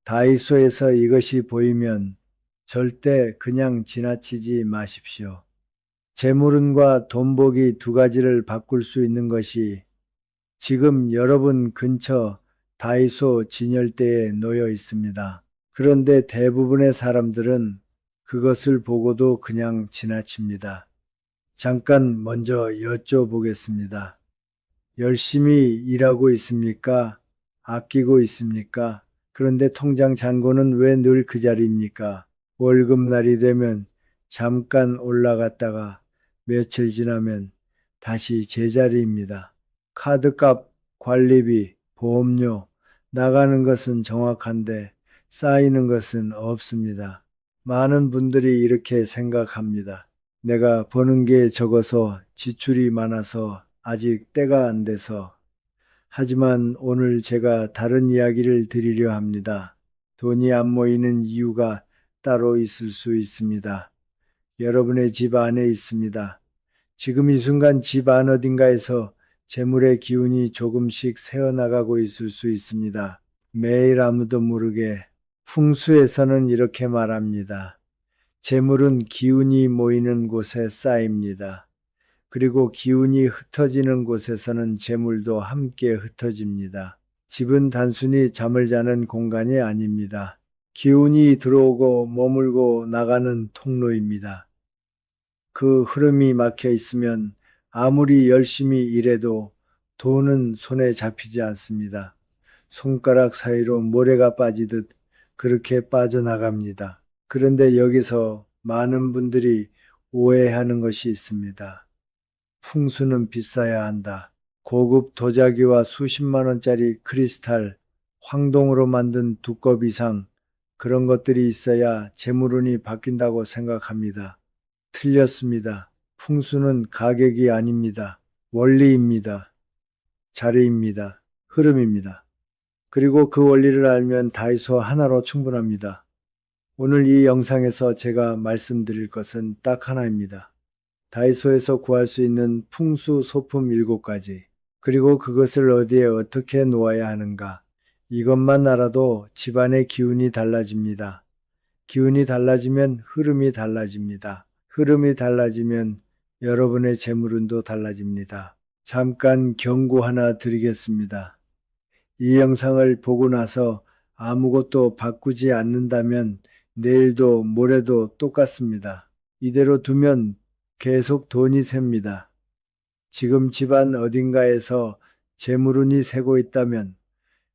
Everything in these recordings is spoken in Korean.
다이소에서 이것이 보이면 절대 그냥 지나치지 마십시오. 재물운과 돈복이 두 가지를 바꿀 수 있는 것이 지금 여러분 근처 다이소 진열대에 놓여 있습니다. 그런데 대부분의 사람들은 그것을 보고도 그냥 지나칩니다. 잠깐 먼저 여쭤보겠습니다. 열심히 일하고 있습니까? 아끼고 있습니까? 그런데 통장 잔고는 왜 늘 그 자리입니까? 월급날이 되면 잠깐 올라갔다가 며칠 지나면 다시 제자리입니다. 카드값, 관리비, 보험료, 나가는 것은 정확한데 쌓이는 것은 없습니다. 많은 분들이 이렇게 생각합니다. 내가 버는 게 적어서 지출이 많아서 아직 때가 안 돼서. 하지만 오늘 제가 다른 이야기를 드리려 합니다. 돈이 안 모이는 이유가 따로 있을 수 있습니다. 여러분의 집 안에 있습니다. 지금 이 순간 집 안 어딘가에서 재물의 기운이 조금씩 새어나가고 있을 수 있습니다. 매일 아무도 모르게. 풍수에서는 이렇게 말합니다. 재물은 기운이 모이는 곳에 쌓입니다. 그리고 기운이 흩어지는 곳에서는 재물도 함께 흩어집니다. 집은 단순히 잠을 자는 공간이 아닙니다. 기운이 들어오고 머물고 나가는 통로입니다. 그 흐름이 막혀 있으면 아무리 열심히 일해도 돈은 손에 잡히지 않습니다. 손가락 사이로 모래가 빠지듯 그렇게 빠져나갑니다. 그런데 여기서 많은 분들이 오해하는 것이 있습니다. 풍수는 비싸야 한다. 고급 도자기와 수십만 원짜리 크리스탈, 황동으로 만든 두꺼비 이상 그런 것들이 있어야 재물운이 바뀐다고 생각합니다. 틀렸습니다. 풍수는 가격이 아닙니다. 원리입니다. 자리입니다. 흐름입니다. 그리고 그 원리를 알면 다이소 하나로 충분합니다. 오늘 이 영상에서 제가 말씀드릴 것은 딱 하나입니다. 다이소에서 구할 수 있는 풍수 소품 7가지, 그리고 그것을 어디에 어떻게 놓아야 하는가. 이것만 알아도 집안의 기운이 달라집니다. 기운이 달라지면 흐름이 달라집니다. 흐름이 달라지면 여러분의 재물운도 달라집니다. 잠깐 경고 하나 드리겠습니다. 이 영상을 보고 나서 아무것도 바꾸지 않는다면 내일도 모레도 똑같습니다. 이대로 두면 계속 돈이 셉니다. 지금 집안 어딘가에서 재물운이 새고 있다면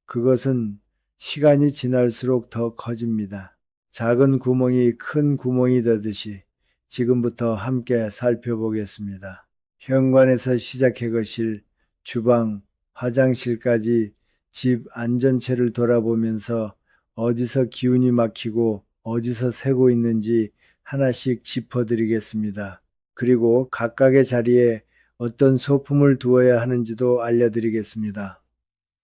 그것은 시간이 지날수록 더 커집니다. 작은 구멍이 큰 구멍이 되듯이 지금부터 함께 살펴보겠습니다. 현관에서 시작해 거실, 주방, 화장실까지 집 안전체를 돌아보면서 어디서 기운이 막히고 어디서 새고 있는지 하나씩 짚어드리겠습니다. 그리고 각각의 자리에 어떤 소품을 두어야 하는지도 알려드리겠습니다.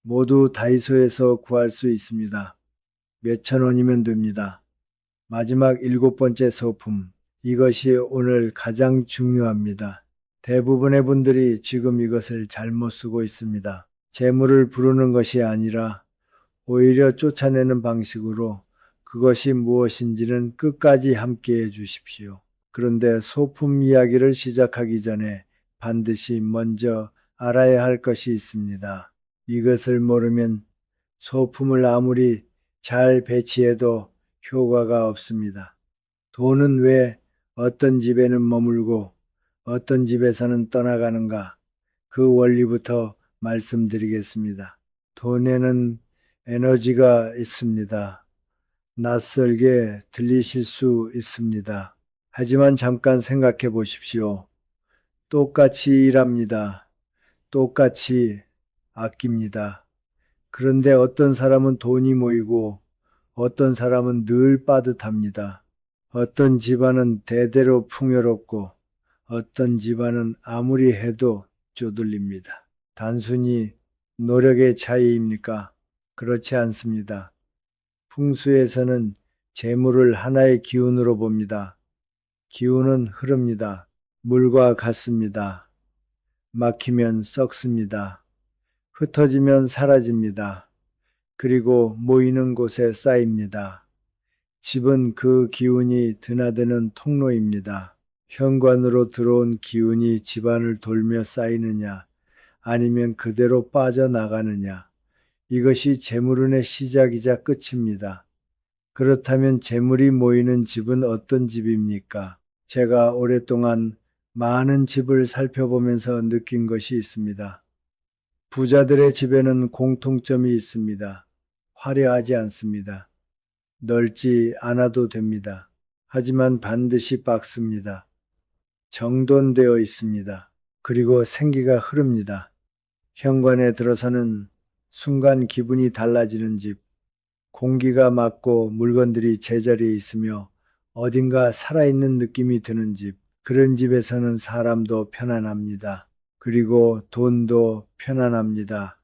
모두 다이소에서 구할 수 있습니다. 몇천 원이면 됩니다. 마지막 7번째 소품. 이것이 오늘 가장 중요합니다. 대부분의 분들이 지금 이것을 잘못 쓰고 있습니다. 재물을 부르는 것이 아니라 오히려 쫓아내는 방식으로 그것이 무엇인지는 끝까지 함께 해 주십시오. 그런데 소품 이야기를 시작하기 전에 반드시 먼저 알아야 할 것이 있습니다. 이것을 모르면 소품을 아무리 잘 배치해도 효과가 없습니다. 돈은 왜 어떤 집에는 머물고 어떤 집에서는 떠나가는가? 그 원리부터 말씀드리겠습니다. 돈에는 에너지가 있습니다. 낯설게 들리실 수 있습니다. 하지만 잠깐 생각해 보십시오. 똑같이 일합니다. 똑같이 아낍니다. 그런데 어떤 사람은 돈이 모이고 어떤 사람은 늘 빠듯합니다. 어떤 집안은 대대로 풍요롭고 어떤 집안은 아무리 해도 쪼들립니다. 단순히 노력의 차이입니까? 그렇지 않습니다. 풍수에서는 재물을 하나의 기운으로 봅니다. 기운은 흐릅니다. 물과 같습니다. 막히면 썩습니다. 흩어지면 사라집니다. 그리고 모이는 곳에 쌓입니다. 집은 그 기운이 드나드는 통로입니다. 현관으로 들어온 기운이 집안을 돌며 쌓이느냐, 아니면 그대로 빠져나가느냐, 이것이 재물운의 시작이자 끝입니다. 그렇다면 재물이 모이는 집은 어떤 집입니까? 제가 오랫동안 많은 집을 살펴보면서 느낀 것이 있습니다. 부자들의 집에는 공통점이 있습니다. 화려하지 않습니다. 넓지 않아도 됩니다. 하지만 반드시 박습니다. 정돈되어 있습니다. 그리고 생기가 흐릅니다. 현관에 들어서는 순간 기분이 달라지는 집, 공기가 맑고 물건들이 제자리에 있으며 어딘가 살아있는 느낌이 드는 집, 그런 집에서는 사람도 편안합니다. 그리고 돈도 편안합니다.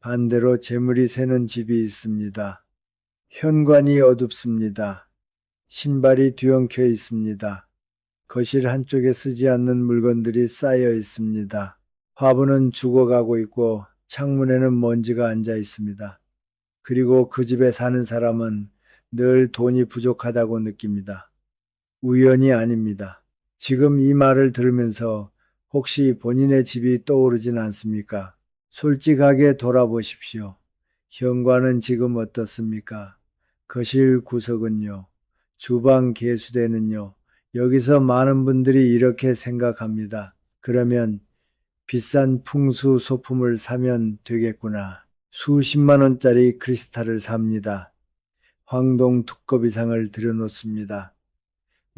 반대로 재물이 새는 집이 있습니다. 현관이 어둡습니다. 신발이 뒤엉켜 있습니다. 거실 한쪽에 쓰지 않는 물건들이 쌓여 있습니다. 화분은 죽어가고 있고 창문에는 먼지가 앉아 있습니다. 그리고 그 집에 사는 사람은 늘 돈이 부족하다고 느낍니다. 우연이 아닙니다. 지금 이 말을 들으면서 혹시 본인의 집이 떠오르진 않습니까? 솔직하게 돌아보십시오. 현관은 지금 어떻습니까? 거실 구석은요? 주방 개수대는요? 여기서 많은 분들이 이렇게 생각합니다. 그러면 비싼 풍수 소품을 사면 되겠구나. 수십만 원짜리 크리스탈을 삽니다. 황동 두꺼비상을 들여놓습니다.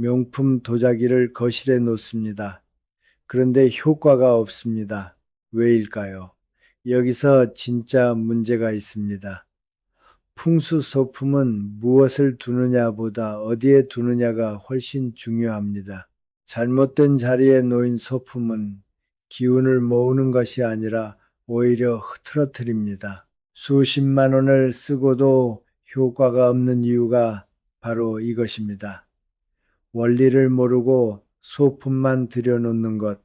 명품 도자기를 거실에 놓습니다. 그런데 효과가 없습니다. 왜일까요? 여기서 진짜 문제가 있습니다. 풍수 소품은 무엇을 두느냐보다 어디에 두느냐가 훨씬 중요합니다. 잘못된 자리에 놓인 소품은 기운을 모으는 것이 아니라 오히려 흐트러뜨립니다. 수십만 원을 쓰고도 효과가 없는 이유가 바로 이것입니다. 원리를 모르고 소품만 들여놓는 것,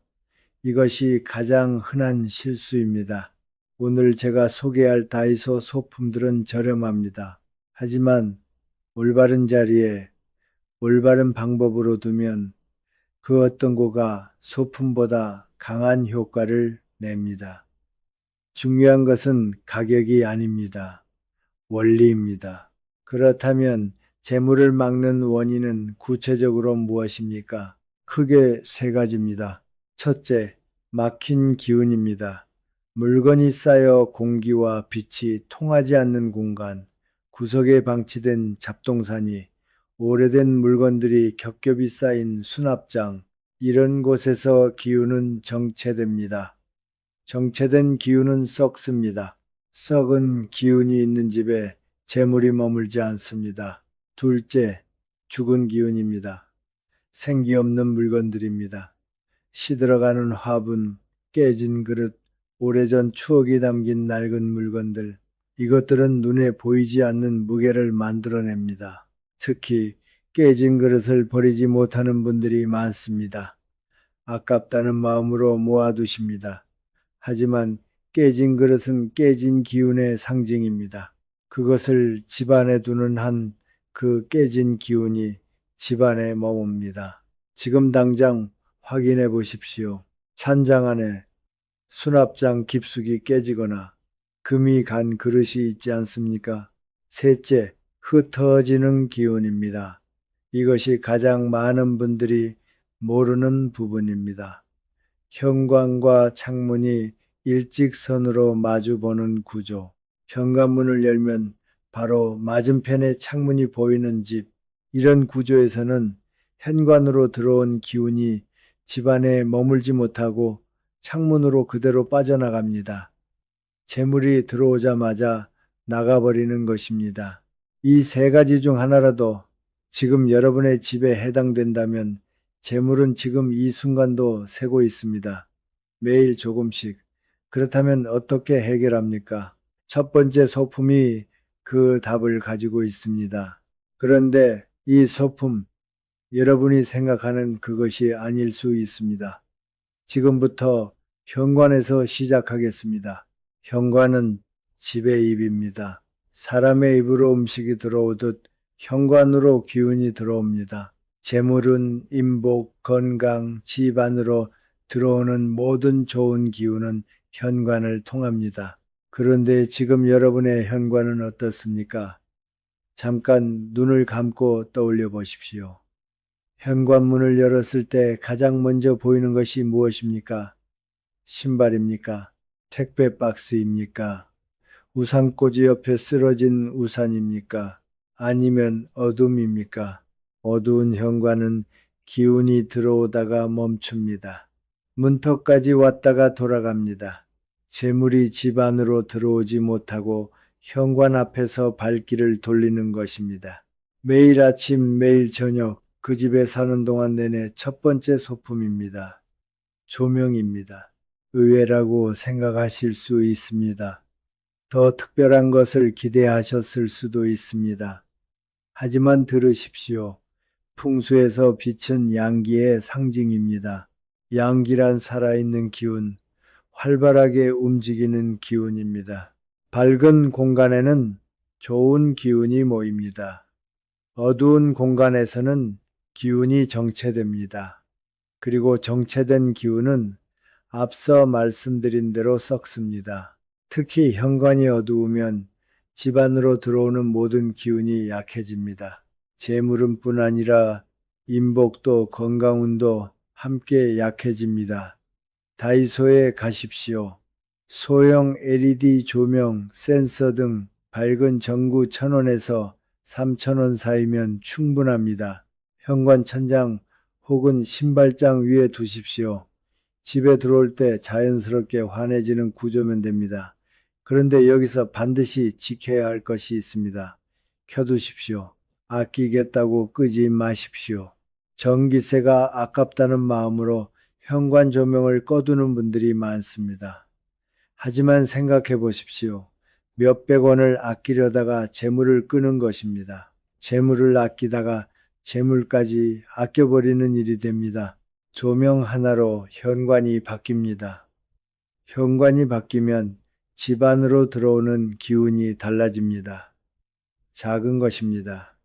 이것이 가장 흔한 실수입니다. 오늘 제가 소개할 다이소 소품들은 저렴합니다. 하지만 올바른 자리에 올바른 방법으로 두면 그 어떤 거가 소품보다 강한 효과를 냅니다. 중요한 것은 가격이 아닙니다. 원리입니다. 그렇다면 재물을 막는 원인은 구체적으로 무엇입니까? 크게 세 가지입니다. 첫째, 막힌 기운입니다. 물건이 쌓여 공기와 빛이 통하지 않는 공간, 구석에 방치된 잡동사니, 오래된 물건들이 겹겹이 쌓인 수납장, 이런 곳에서 기운은 정체됩니다. 정체된 기운은 썩습니다. 썩은 기운이 있는 집에 재물이 머물지 않습니다. 둘째, 죽은 기운입니다. 생기 없는 물건들입니다. 시들어가는 화분, 깨진 그릇, 오래전 추억이 담긴 낡은 물건들, 이것들은 눈에 보이지 않는 무게를 만들어냅니다. 특히 깨진 그릇을 버리지 못하는 분들이 많습니다. 아깝다는 마음으로 모아두십니다. 하지만 깨진 그릇은 깨진 기운의 상징입니다. 그것을 집안에 두는 한 그 깨진 기운이 집안에 머뭅니다. 지금 당장 확인해 보십시오. 찬장 안에 수납장 깊숙이 깨지거나 금이 간 그릇이 있지 않습니까? 셋째, 흩어지는 기운입니다. 이것이 가장 많은 분들이 모르는 부분입니다. 현관과 창문이 일직선으로 마주보는 구조. 현관문을 열면 바로 맞은편에 창문이 보이는 집. 이런 구조에서는 현관으로 들어온 기운이 집안에 머물지 못하고 창문으로 그대로 빠져나갑니다. 재물이 들어오자마자 나가버리는 것입니다. 이 세 가지 중 하나라도 지금 여러분의 집에 해당된다면 재물은 지금 이 순간도 새고 있습니다. 매일 조금씩. 그렇다면 어떻게 해결합니까? 첫 번째 소품이 그 답을 가지고 있습니다. 그런데 이 소품, 여러분이 생각하는 그것이 아닐 수 있습니다. 지금부터 현관에서 시작하겠습니다. 현관은 집의 입입니다. 사람의 입으로 음식이 들어오듯 현관으로 기운이 들어옵니다. 재물운, 인복, 건강, 집 안으로 들어오는 모든 좋은 기운은 현관을 통합니다. 그런데 지금 여러분의 현관은 어떻습니까? 잠깐 눈을 감고 떠올려 보십시오. 현관문을 열었을 때 가장 먼저 보이는 것이 무엇입니까? 신발입니까? 택배 박스입니까? 우산꽂이 옆에 쓰러진 우산입니까? 아니면 어둠입니까? 어두운 현관은 기운이 들어오다가 멈춥니다. 문턱까지 왔다가 돌아갑니다. 재물이 집 안으로 들어오지 못하고 현관 앞에서 발길을 돌리는 것입니다. 매일 아침, 매일 저녁 그 집에 사는 동안 내내 첫 번째 소품입니다. 조명입니다. 의외라고 생각하실 수 있습니다. 더 특별한 것을 기대하셨을 수도 있습니다. 하지만 들으십시오. 풍수에서 빛은 양기의 상징입니다. 양기란 살아있는 기운, 활발하게 움직이는 기운입니다. 밝은 공간에는 좋은 기운이 모입니다. 어두운 공간에서는 기운이 정체됩니다. 그리고 정체된 기운은 앞서 말씀드린 대로 썩습니다. 특히 현관이 어두우면 집 안으로 들어오는 모든 기운이 약해집니다. 재물운뿐 아니라 인복도 건강운도 함께 약해집니다. 다이소에 가십시오. 소형 LED 조명, 센서 등 밝은 전구 1,000원에서 3,000원 사이면 충분합니다. 현관 천장 혹은 신발장 위에 두십시오. 집에 들어올 때 자연스럽게 환해지는 구조면 됩니다. 그런데 여기서 반드시 지켜야 할 것이 있습니다. 켜두십시오. 아끼겠다고 끄지 마십시오. 전기세가 아깝다는 마음으로 현관 조명을 꺼두는 분들이 많습니다. 하지만 생각해 보십시오. 몇백 원을 아끼려다가 재물을 끄는 것입니다. 재물을 아끼다가 재물까지 아껴버리는 일이 됩니다. 조명 하나로 현관이 바뀝니다. 현관이 바뀌면 집 안으로 들어오는 기운이 달라집니다. 작은 것입니다.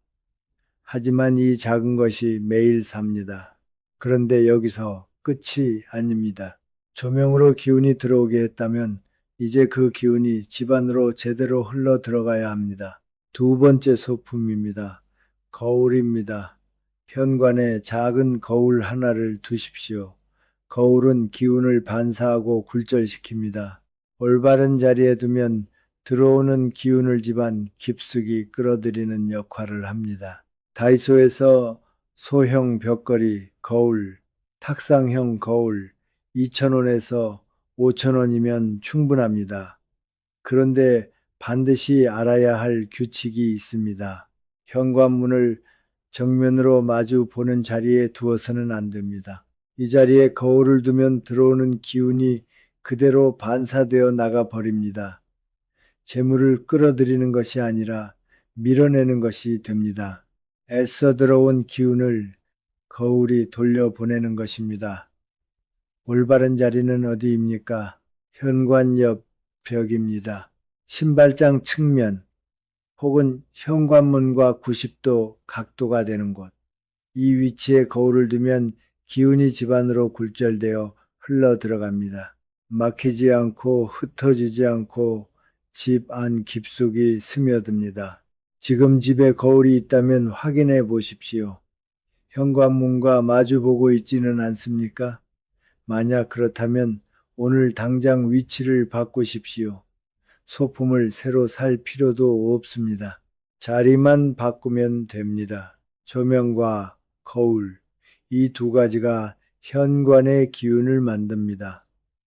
하지만 이 작은 것이 매일 삽니다. 그런데 여기서 끝이 아닙니다. 조명으로 기운이 들어오게 했다면 이제 그 기운이 집 안으로 제대로 흘러 들어가야 합니다. 두 번째 소품입니다. 거울입니다. 현관에 작은 거울 하나를 두십시오. 거울은 기운을 반사하고 굴절시킵니다. 올바른 자리에 두면 들어오는 기운을 집안 깊숙이 끌어들이는 역할을 합니다. 다이소에서 소형 벽걸이, 거울, 탁상형 거울 2,000원에서 5,000원이면 충분합니다. 그런데 반드시 알아야 할 규칙이 있습니다. 현관문을 정면으로 마주 보는 자리에 두어서는 안 됩니다. 이 자리에 거울을 두면 들어오는 기운이 그대로 반사되어 나가 버립니다. 재물을 끌어들이는 것이 아니라 밀어내는 것이 됩니다. 애써 들어온 기운을 거울이 돌려보내는 것입니다. 올바른 자리는 어디입니까? 현관 옆 벽입니다. 신발장 측면 혹은 현관문과 90도 각도가 되는 곳. 이 위치에 거울을 두면 기운이 집 안으로 굴절되어 흘러 들어갑니다. 막히지 않고 흩어지지 않고 집 안 깊숙이 스며듭니다. 지금 집에 거울이 있다면 확인해 보십시오. 현관문과 마주보고 있지는 않습니까? 만약 그렇다면 오늘 당장 위치를 바꾸십시오. 소품을 새로 살 필요도 없습니다. 자리만 바꾸면 됩니다. 조명과 거울, 이 두 가지가 현관의 기운을 만듭니다.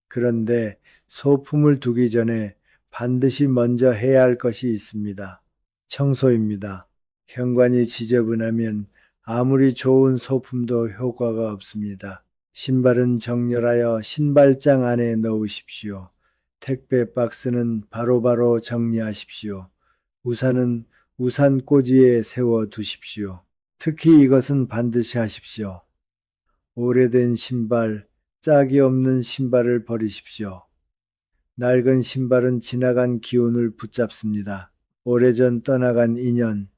그런데 소품을 두기 전에 반드시 먼저 해야 할 것이 있습니다. 청소입니다. 현관이 지저분하면 아무리 좋은 소품도 효과가 없습니다. 신발은 정렬하여 신발장 안에 넣으십시오. 택배 박스는 바로바로 정리하십시오. 우산은 우산꽂이에 세워 두십시오. 특히 이것은 반드시 하십시오. 오래된 신발, 짝이 없는 신발을 버리십시오. 낡은 신발은 지나간 기운을 붙잡습니다. 오래전 떠나간 인연,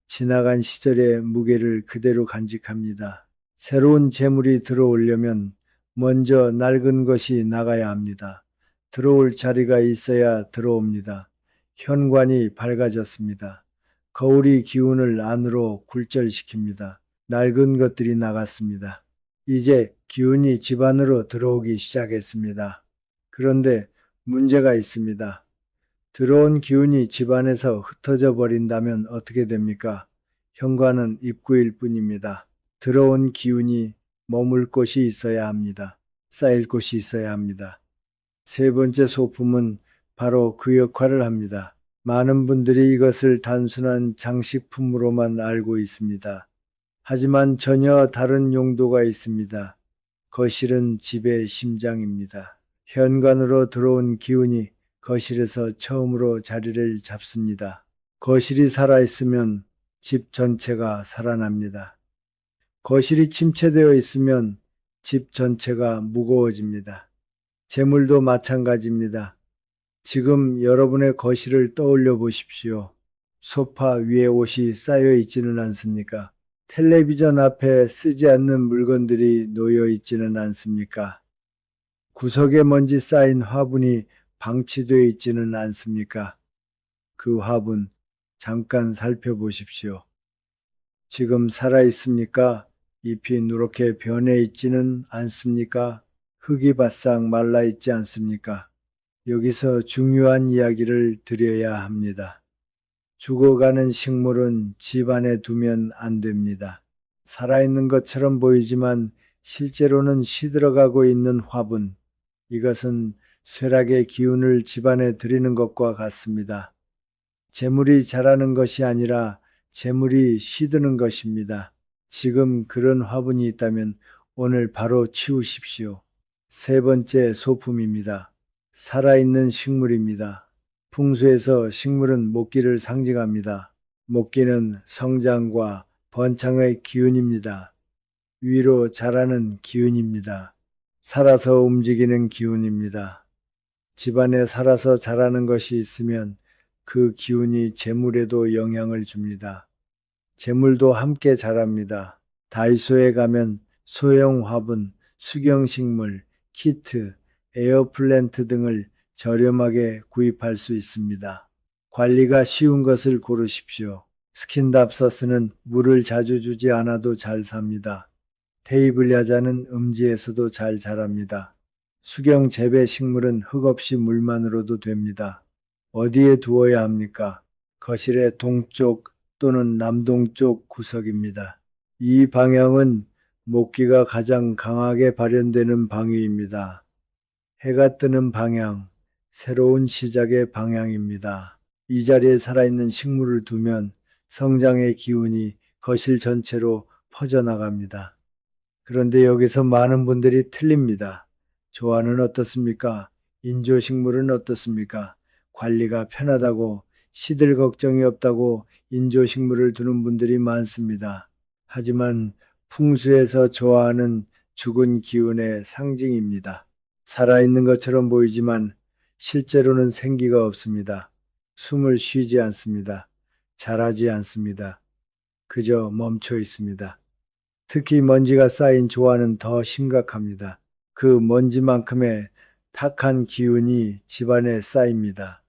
지나간 시절의 무게를 그대로 간직합니다. 새로운 재물이 들어오려면 먼저 낡은 것이 나가야 합니다. 들어올 자리가 있어야 들어옵니다. 현관이 밝아졌습니다. 거울이 기운을 안으로 굴절시킵니다. 낡은 것들이 나갔습니다. 이제 기운이 집 안으로 들어오기 시작했습니다. 그런데 문제가 있습니다. 들어온 기운이 집 안에서 흩어져 버린다면 어떻게 됩니까? 현관은 입구일 뿐입니다. 들어온 기운이 머물 곳이 있어야 합니다. 쌓일 곳이 있어야 합니다. 세 번째 소품은 바로 그 역할을 합니다. 많은 분들이 이것을 단순한 장식품으로만 알고 있습니다. 하지만 전혀 다른 용도가 있습니다. 거실은 집의 심장입니다. 현관으로 들어온 기운이 거실에서 처음으로 자리를 잡습니다. 거실이 살아있으면 집 전체가 살아납니다. 거실이 침체되어 있으면 집 전체가 무거워집니다. 재물도 마찬가지입니다. 지금 여러분의 거실을 떠올려 보십시오. 소파 위에 옷이 쌓여 있지는 않습니까? 텔레비전 앞에 쓰지 않는 물건들이 놓여 있지는 않습니까? 구석에 먼지 쌓인 화분이 방치되어 있지는 않습니까? 그 화분 잠깐 살펴보십시오. 지금 살아있습니까? 잎이 누렇게 변해 있지는 않습니까? 흙이 바싹 말라 있지 않습니까? 여기서 중요한 이야기를 드려야 합니다. 죽어가는 식물은 집 안에 두면 안 됩니다. 살아있는 것처럼 보이지만 실제로는 시들어가고 있는 화분, 이것은 쇠락의 기운을 집안에 들이는 것과 같습니다. 재물이 자라는 것이 아니라 재물이 시드는 것입니다. 지금 그런 화분이 있다면 오늘 바로 치우십시오. 세 번째 소품입니다. 살아있는 식물입니다. 풍수에서 식물은 목기를 상징합니다. 목기는 성장과 번창의 기운입니다. 위로 자라는 기운입니다. 살아서 움직이는 기운입니다. 집안에 살아서 자라는 것이 있으면 그 기운이 재물에도 영향을 줍니다. 재물도 함께 자랍니다. 다이소에 가면 소형 화분, 수경식물, 키트, 에어플랜트 등을 저렴하게 구입할 수 있습니다. 관리가 쉬운 것을 고르십시오. 스킨답서스는 물을 자주 주지 않아도 잘 삽니다. 테이블 야자는 음지에서도 잘 자랍니다. 수경 재배 식물은 흙 없이 물만으로도 됩니다. 어디에 두어야 합니까? 거실의 동쪽 또는 남동쪽 구석입니다. 이 방향은 목기가 가장 강하게 발현되는 방위입니다. 해가 뜨는 방향, 새로운 시작의 방향입니다. 이 자리에 살아있는 식물을 두면 성장의 기운이 거실 전체로 퍼져나갑니다. 그런데 여기서 많은 분들이 틀립니다. 조화는 어떻습니까? 인조식물은 어떻습니까? 관리가 편하다고, 시들 걱정이 없다고 인조식물을 두는 분들이 많습니다. 하지만 풍수에서 조화는 죽은 기운의 상징입니다. 살아있는 것처럼 보이지만 실제로는 생기가 없습니다. 숨을 쉬지 않습니다. 자라지 않습니다. 그저 멈춰 있습니다. 특히 먼지가 쌓인 조화는 더 심각합니다. 그 먼지만큼의 탁한 기운이 집안에 쌓입니다.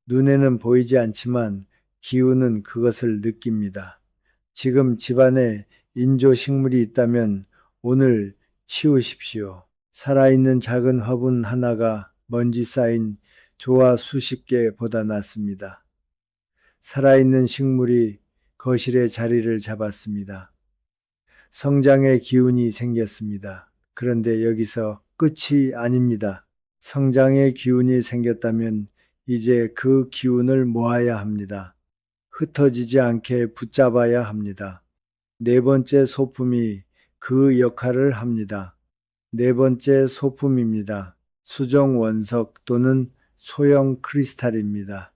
눈에는 보이지 않지만 기운은 그것을 느낍니다. 지금 집안에 인조식물이 있다면 오늘 치우십시오. 살아있는 작은 화분 하나가 먼지 쌓인 조화 수십 개보다 낫습니다. 살아있는 식물이 거실에 자리를 잡았습니다. 성장의 기운이 생겼습니다. 그런데 여기서 끝이 아닙니다. 성장의 기운이 생겼다면 이제 그 기운을 모아야 합니다. 흩어지지 않게 붙잡아야 합니다. 네 번째 소품이 그 역할을 합니다. 네 번째 소품입니다. 수정 원석 또는 소형 크리스탈입니다.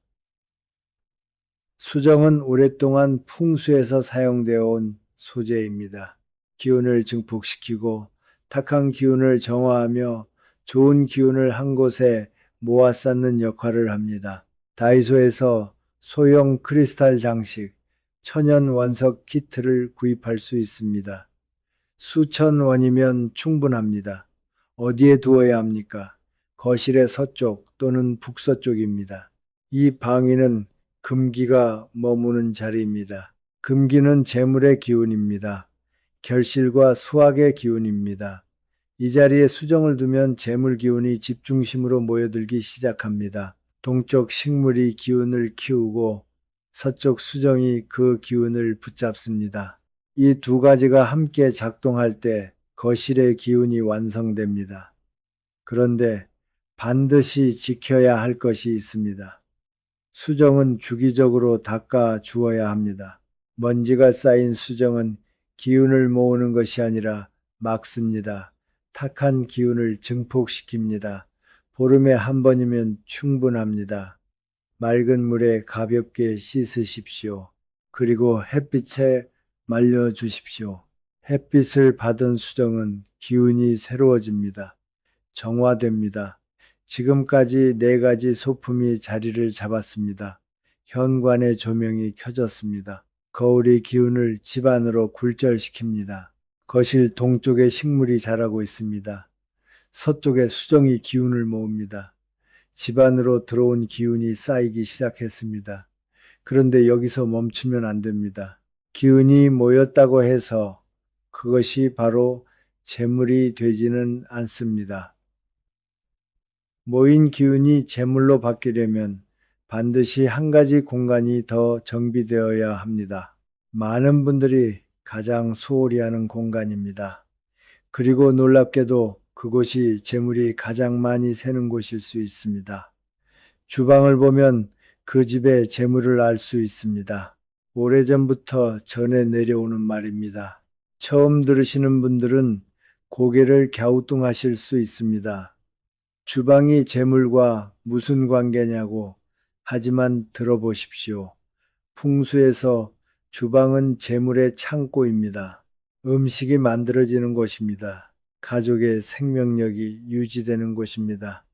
수정은 오랫동안 풍수에서 사용되어 온 소재입니다. 기운을 증폭시키고 탁한 기운을 정화하며 좋은 기운을 한 곳에 모아 쌓는 역할을 합니다. 다이소에서 소형 크리스탈 장식, 천연 원석 키트를 구입할 수 있습니다. 수천 원이면 충분합니다. 어디에 두어야 합니까? 거실의 서쪽 또는 북서쪽입니다. 이 방위는 금기가 머무는 자리입니다. 금기는 재물의 기운입니다. 결실과 수확의 기운입니다. 이 자리에 수정을 두면 재물 기운이 집중심으로 모여들기 시작합니다. 동쪽 식물이 기운을 키우고 서쪽 수정이 그 기운을 붙잡습니다. 이 두 가지가 함께 작동할 때 거실의 기운이 완성됩니다. 그런데 반드시 지켜야 할 것이 있습니다. 수정은 주기적으로 닦아 주어야 합니다. 먼지가 쌓인 수정은 기운을 모으는 것이 아니라 막습니다. 탁한 기운을 증폭시킵니다. 보름에 한 번이면 충분합니다. 맑은 물에 가볍게 씻으십시오. 그리고 햇빛에 말려주십시오. 햇빛을 받은 수정은 기운이 새로워집니다. 정화됩니다. 지금까지 4가지 소품이 자리를 잡았습니다. 현관의 조명이 켜졌습니다. 거울이 기운을 집안으로 굴절시킵니다. 거실 동쪽에 식물이 자라고 있습니다. 서쪽에 수정이 기운을 모읍니다. 집안으로 들어온 기운이 쌓이기 시작했습니다. 그런데 여기서 멈추면 안 됩니다. 기운이 모였다고 해서 그것이 바로 재물이 되지는 않습니다. 모인 기운이 재물로 바뀌려면 반드시 한 가지 공간이 더 정비되어야 합니다. 많은 분들이 가장 소홀히 하는 공간입니다. 그리고 놀랍게도 그곳이 재물이 가장 많이 새는 곳일 수 있습니다. 주방을 보면 그 집의 재물을 알 수 있습니다. 오래전부터 전해 내려오는 말입니다. 처음 들으시는 분들은 고개를 갸우뚱하실 수 있습니다. 주방이 재물과 무슨 관계냐고. 하지만 들어보십시오. 풍수에서 주방은 재물의 창고입니다. 음식이 만들어지는 곳입니다. 가족의 생명력이 유지되는 곳입니다.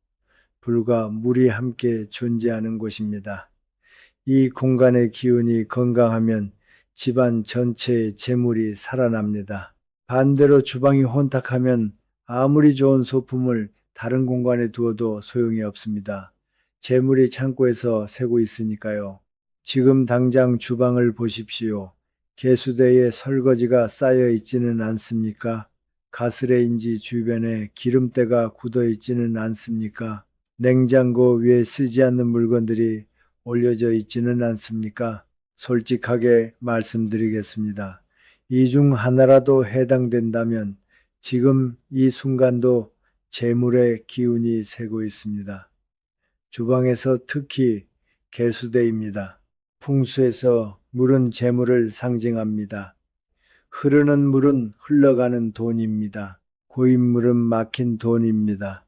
불과 물이 함께 존재하는 곳입니다. 이 공간의 기운이 건강하면 집안 전체의 재물이 살아납니다. 반대로 주방이 혼탁하면 아무리 좋은 소품을 다른 공간에 두어도 소용이 없습니다. 재물이 창고에서 새고 있으니까요. 지금 당장 주방을 보십시오. 개수대에 설거지가 쌓여 있지는 않습니까? 가스레인지 주변에 기름때가 굳어 있지는 않습니까? 냉장고 위에 쓰지 않는 물건들이 올려져 있지는 않습니까? 솔직하게 말씀드리겠습니다. 이 중 하나라도 해당된다면 지금 이 순간도 재물의 기운이 새고 있습니다. 주방에서 특히 개수대입니다. 풍수에서 물은 재물을 상징합니다. 흐르는 물은 흘러가는 돈입니다. 고인 물은 막힌 돈입니다.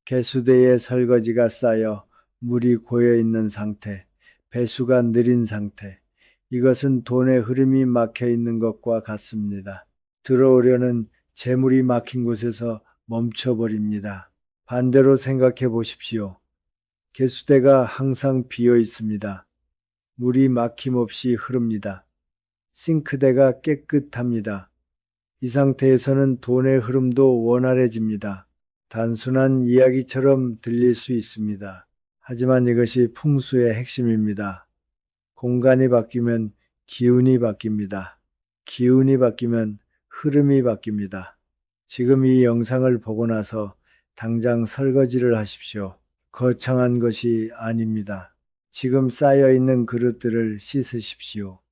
개수대에 설거지가 쌓여 물이 고여 있는 상태, 배수가 느린 상태, 이것은 돈의 흐름이 막혀 있는 것과 같습니다. 들어오려는 재물이 막힌 곳에서 멈춰버립니다. 반대로 생각해 보십시오. 개수대가 항상 비어 있습니다. 물이 막힘없이 흐릅니다. 싱크대가 깨끗합니다. 이 상태에서는 돈의 흐름도 원활해집니다. 단순한 이야기처럼 들릴 수 있습니다. 하지만 이것이 풍수의 핵심입니다. 공간이 바뀌면 기운이 바뀝니다. 기운이 바뀌면 흐름이 바뀝니다. 지금 이 영상을 보고 나서 당장 설거지를 하십시오. 거창한 것이 아닙니다. 지금 쌓여있는 그릇들을 씻으십시오.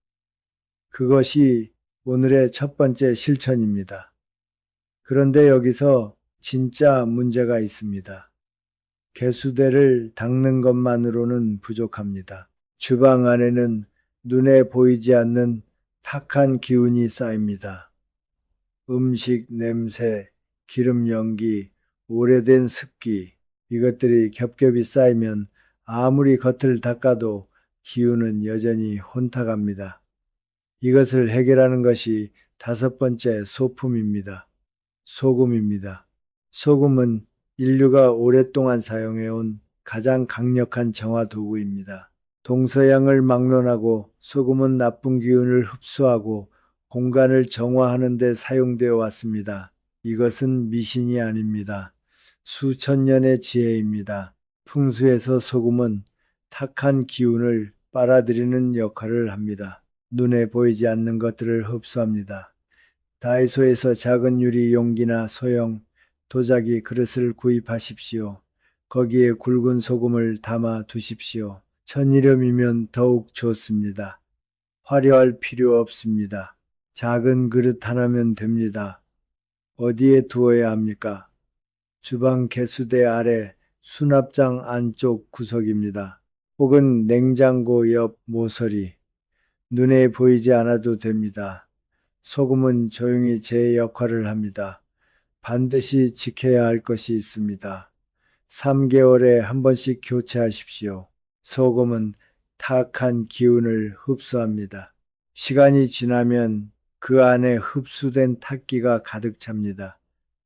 그것이 오늘의 첫 번째 실천입니다. 그런데 여기서 진짜 문제가 있습니다. 개수대를 닦는 것만으로는 부족합니다. 주방 안에는 눈에 보이지 않는 탁한 기운이 쌓입니다. 음식 냄새, 기름 연기, 오래된 습기, 이것들이 겹겹이 쌓이면 아무리 겉을 닦아도 기운은 여전히 혼탁합니다. 이것을 해결하는 것이 5번째 소품입니다. 소금입니다. 소금은 인류가 오랫동안 사용해온 가장 강력한 정화 도구입니다. 동서양을 막론하고 소금은 나쁜 기운을 흡수하고 공간을 정화하는 데 사용되어 왔습니다. 이것은 미신이 아닙니다. 수천 년의 지혜입니다. 풍수에서 소금은 탁한 기운을 빨아들이는 역할을 합니다. 눈에 보이지 않는 것들을 흡수합니다. 다이소에서 작은 유리 용기나 소형 도자기 그릇을 구입하십시오. 거기에 굵은 소금을 담아 두십시오. 천일염이면 더욱 좋습니다. 화려할 필요 없습니다. 작은 그릇 하나면 됩니다. 어디에 두어야 합니까? 주방 개수대 아래 수납장 안쪽 구석입니다. 혹은 냉장고 옆 모서리. 눈에 보이지 않아도 됩니다. 소금은 조용히 제 역할을 합니다. 반드시 지켜야 할 것이 있습니다. 3개월에 한 번씩 교체하십시오. 소금은 탁한 기운을 흡수합니다. 시간이 지나면 그 안에 흡수된 탁기가 가득 찹니다.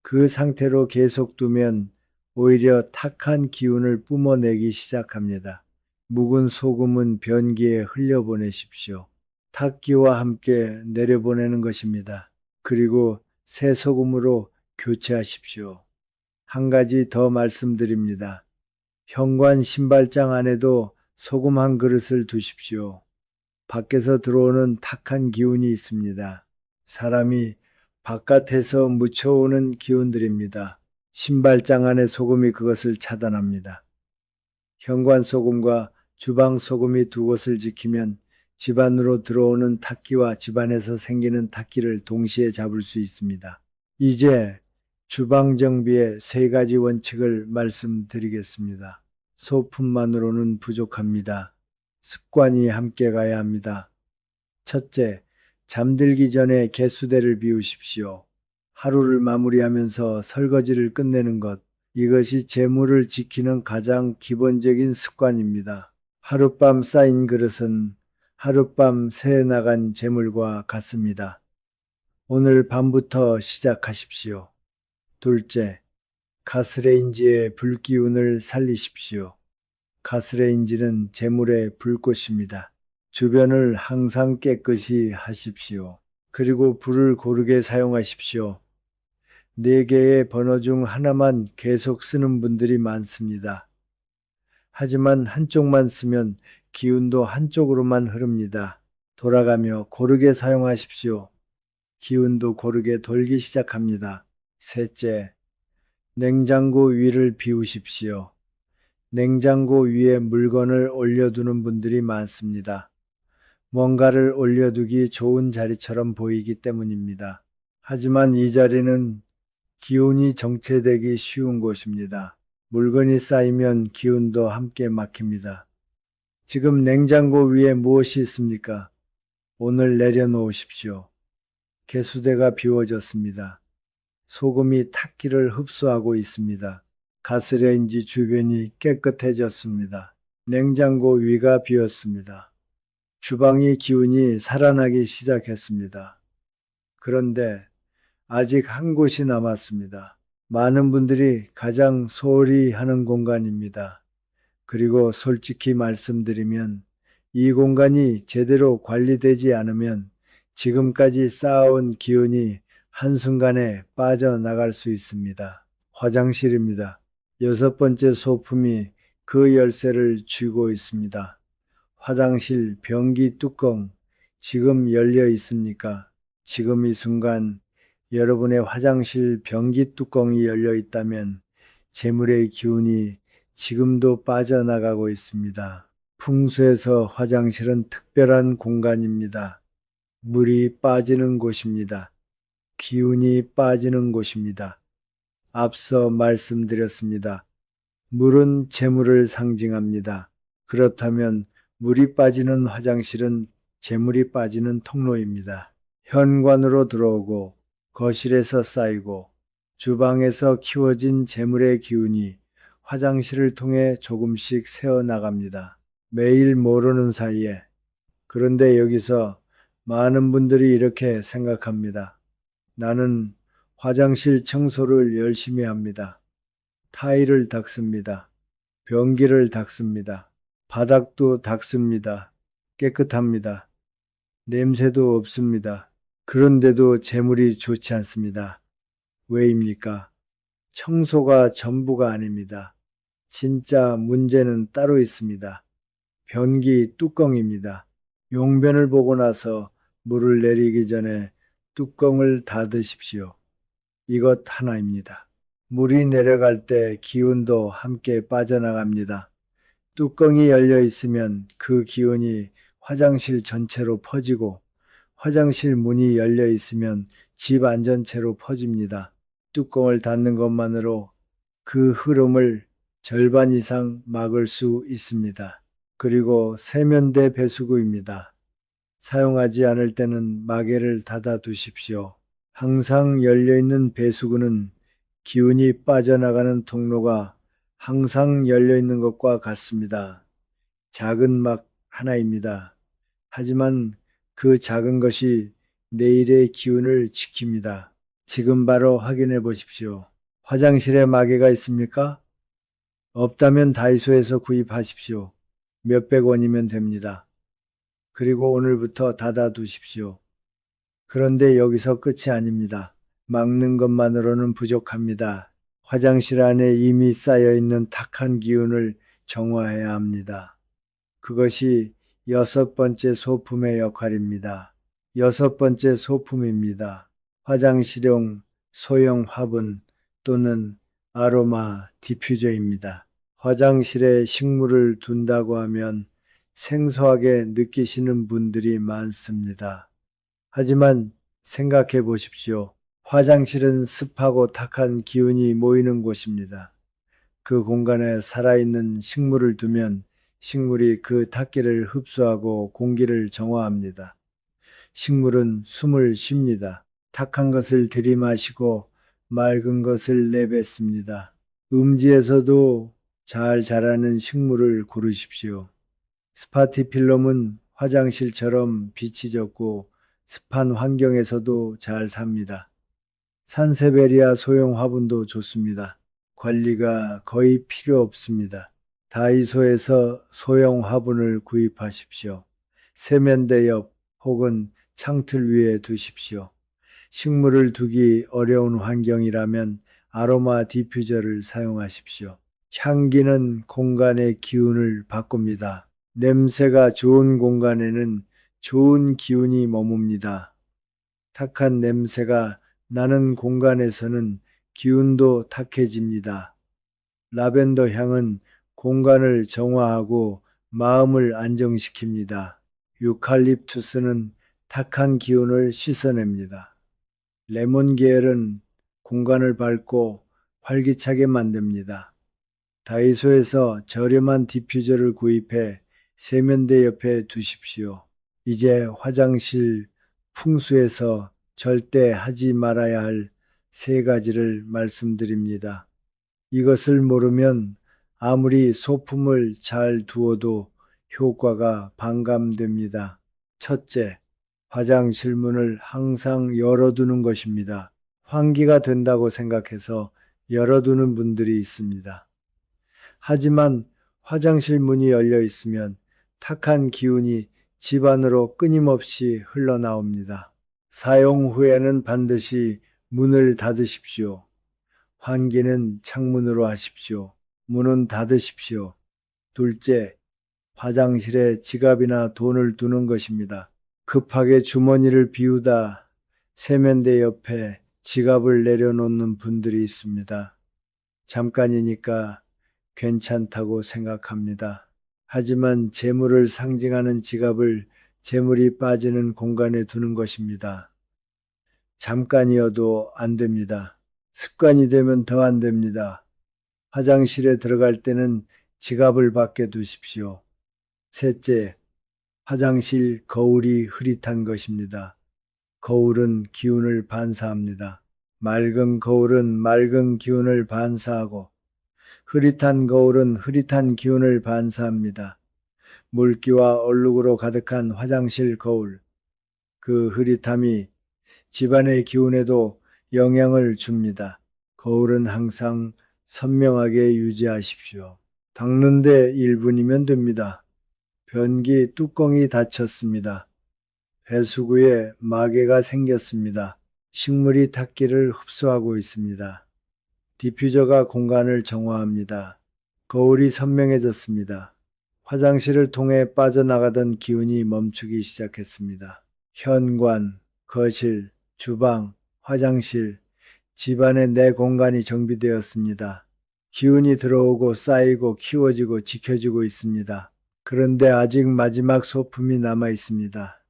그 상태로 계속 두면 오히려 탁한 기운을 뿜어내기 시작합니다. 묵은 소금은 변기에 흘려보내십시오. 탁기와 함께 내려보내는 것입니다. 그리고 새 소금으로 교체하십시오. 한 가지 더 말씀드립니다. 현관 신발장 안에도 소금 한 그릇을 두십시오. 밖에서 들어오는 탁한 기운이 있습니다. 사람이 바깥에서 묻혀오는 기운들입니다. 신발장 안의 소금이 그것을 차단합니다. 현관 소금과 주방 소금이 두 곳을 지키면 집안으로 들어오는 탁기와 집안에서 생기는 탁기를 동시에 잡을 수 있습니다. 이제 주방 정비의 3가지 원칙을 말씀드리겠습니다. 소품만으로는 부족합니다. 습관이 함께 가야 합니다. 첫째, 잠들기 전에 개수대를 비우십시오. 하루를 마무리하면서 설거지를 끝내는 것, 이것이 재물을 지키는 가장 기본적인 습관입니다. 하룻밤 쌓인 그릇은 하룻밤 새 나간 재물과 같습니다. 오늘 밤부터 시작하십시오. 둘째, 가스레인지의 불기운을 살리십시오. 가스레인지는 재물의 불꽃입니다. 주변을 항상 깨끗이 하십시오. 그리고 불을 고르게 사용하십시오. 4개의 번호 중 하나만 계속 쓰는 분들이 많습니다. 하지만 한쪽만 쓰면 기운도 한쪽으로만 흐릅니다. 돌아가며 고르게 사용하십시오. 기운도 고르게 돌기 시작합니다. 셋째, 냉장고 위를 비우십시오. 냉장고 위에 물건을 올려두는 분들이 많습니다. 뭔가를 올려두기 좋은 자리처럼 보이기 때문입니다. 하지만 이 자리는 기운이 정체되기 쉬운 곳입니다. 물건이 쌓이면 기운도 함께 막힙니다. 지금 냉장고 위에 무엇이 있습니까? 오늘 내려놓으십시오. 개수대가 비워졌습니다. 소금이 탁기를 흡수하고 있습니다. 가스레인지 주변이 깨끗해졌습니다. 냉장고 위가 비었습니다. 주방의 기운이 살아나기 시작했습니다. 그런데 아직 한 곳이 남았습니다. 많은 분들이 가장 소홀히 하는 공간입니다. 그리고 솔직히 말씀드리면 이 공간이 제대로 관리되지 않으면 지금까지 쌓아온 기운이 한순간에 빠져나갈 수 있습니다. 화장실입니다. 6번째 소품이 그 열쇠를 쥐고 있습니다. 화장실 변기 뚜껑 지금 열려 있습니까? 지금 이 순간 여러분의 화장실 변기 뚜껑이 열려 있다면 재물의 기운이 지금도 빠져나가고 있습니다. 풍수에서 화장실은 특별한 공간입니다. 물이 빠지는 곳입니다. 기운이 빠지는 곳입니다. 앞서 말씀드렸습니다. 물은 재물을 상징합니다. 그렇다면 물이 빠지는 화장실은 재물이 빠지는 통로입니다. 현관으로 들어오고 거실에서 쌓이고 주방에서 키워진 재물의 기운이 화장실을 통해 조금씩 새어나갑니다. 매일 모르는 사이에. 그런데 여기서 많은 분들이 이렇게 생각합니다. 나는 화장실 청소를 열심히 합니다. 타일을 닦습니다. 변기를 닦습니다. 바닥도 닦습니다. 깨끗합니다. 냄새도 없습니다. 그런데도 재물이 좋지 않습니다. 왜입니까? 청소가 전부가 아닙니다. 진짜 문제는 따로 있습니다. 변기 뚜껑입니다. 용변을 보고 나서 물을 내리기 전에 뚜껑을 닫으십시오. 이것 하나입니다. 물이 내려갈 때 기운도 함께 빠져나갑니다. 뚜껑이 열려 있으면 그 기운이 화장실 전체로 퍼지고 화장실 문이 열려 있으면 집 안전체로 퍼집니다. 뚜껑을 닫는 것만으로 그 흐름을 절반 이상 막을 수 있습니다. 그리고 세면대 배수구입니다. 사용하지 않을 때는 마개를 닫아 두십시오. 항상 열려있는 배수구는 기운이 빠져나가는 통로가 항상 열려있는 것과 같습니다. 작은 막 하나입니다. 하지만 그 작은 것이 내일의 기운을 지킵니다. 지금 바로 확인해 보십시오. 화장실에 마개가 있습니까? 없다면 다이소에서 구입하십시오. 몇백 원이면 됩니다. 그리고 오늘부터 닫아 두십시오. 그런데 여기서 끝이 아닙니다. 막는 것만으로는 부족합니다. 화장실 안에 이미 쌓여 있는 탁한 기운을 정화해야 합니다. 그것이 여섯 번째 소품의 역할입니다. 여섯 번째 소품입니다. 화장실용 소형 화분 또는 아로마 디퓨저입니다. 화장실에 식물을 둔다고 하면 생소하게 느끼시는 분들이 많습니다. 하지만 생각해 보십시오. 화장실은 습하고 탁한 기운이 모이는 곳입니다. 그 공간에 살아있는 식물을 두면 식물이 그 탁기를 흡수하고 공기를 정화합니다. 식물은 숨을 쉽니다. 탁한 것을 들이마시고 맑은 것을 내뱉습니다. 음지에서도 잘 자라는 식물을 고르십시오. 스파티필럼은 화장실처럼 빛이 적고 습한 환경에서도 잘 삽니다. 산세베리아 소형 화분도 좋습니다. 관리가 거의 필요 없습니다. 다이소에서 소형 화분을 구입하십시오. 세면대 옆 혹은 창틀 위에 두십시오. 식물을 두기 어려운 환경이라면 아로마 디퓨저를 사용하십시오. 향기는 공간의 기운을 바꿉니다. 냄새가 좋은 공간에는 좋은 기운이 머뭅니다. 탁한 냄새가 나는 공간에서는 기운도 탁해집니다. 라벤더 향은 공간을 정화하고 마음을 안정시킵니다. 유칼립투스는 탁한 기운을 씻어냅니다. 레몬 계열은 공간을 밝고 활기차게 만듭니다. 다이소에서 저렴한 디퓨저를 구입해 세면대 옆에 두십시오. 이제 화장실 풍수에서 절대 하지 말아야 할 세 가지를 말씀드립니다. 이것을 모르면 아무리 소품을 잘 두어도 효과가 반감됩니다. 첫째, 화장실 문을 항상 열어두는 것입니다. 환기가 된다고 생각해서 열어두는 분들이 있습니다. 하지만 화장실 문이 열려 있으면 탁한 기운이 집 안으로 끊임없이 흘러나옵니다. 사용 후에는 반드시 문을 닫으십시오. 환기는 창문으로 하십시오. 문은 닫으십시오. 둘째, 화장실에 지갑이나 돈을 두는 것입니다. 급하게 주머니를 비우다 세면대 옆에 지갑을 내려놓는 분들이 있습니다. 잠깐이니까 괜찮다고 생각합니다. 하지만 재물을 상징하는 지갑을 재물이 빠지는 공간에 두는 것입니다. 잠깐이어도 안 됩니다. 습관이 되면 더 안 됩니다. 화장실에 들어갈 때는 지갑을 밖에 두십시오. 셋째, 화장실 거울이 흐릿한 것입니다. 거울은 기운을 반사합니다. 맑은 거울은 맑은 기운을 반사하고 흐릿한 거울은 흐릿한 기운을 반사합니다. 물기와 얼룩으로 가득한 화장실 거울, 그 흐릿함이 집안의 기운에도 영향을 줍니다. 거울은 항상 선명하게 유지하십시오. 닦는데 1분이면 됩니다. 변기 뚜껑이 닫혔습니다. 배수구에 마개가 생겼습니다. 식물이 탁기를 흡수하고 있습니다. 디퓨저가 공간을 정화합니다. 거울이 선명해졌습니다. 화장실을 통해 빠져나가던 기운이 멈추기 시작했습니다. 현관, 거실, 주방, 화장실, 집안의 내 공간이 정비되었습니다. 기운이 들어오고 쌓이고 키워지고 지켜지고 있습니다. 그런데 아직 마지막 소품이 남아 있습니다.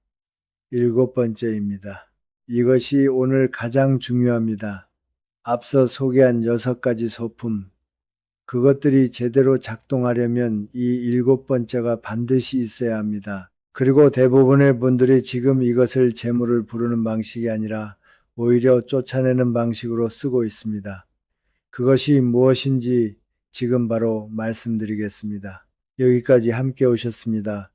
7번째입니다. 이것이 오늘 가장 중요합니다. 앞서 소개한 6가지 소품, 그것들이 제대로 작동하려면 이 7번째가 반드시 있어야 합니다. 그리고 대부분의 분들이 지금 이것을 재물을 부르는 방식이 아니라 오히려 쫓아내는 방식으로 쓰고 있습니다. 그것이 무엇인지 지금 바로 말씀드리겠습니다. 여기까지 함께 오셨습니다.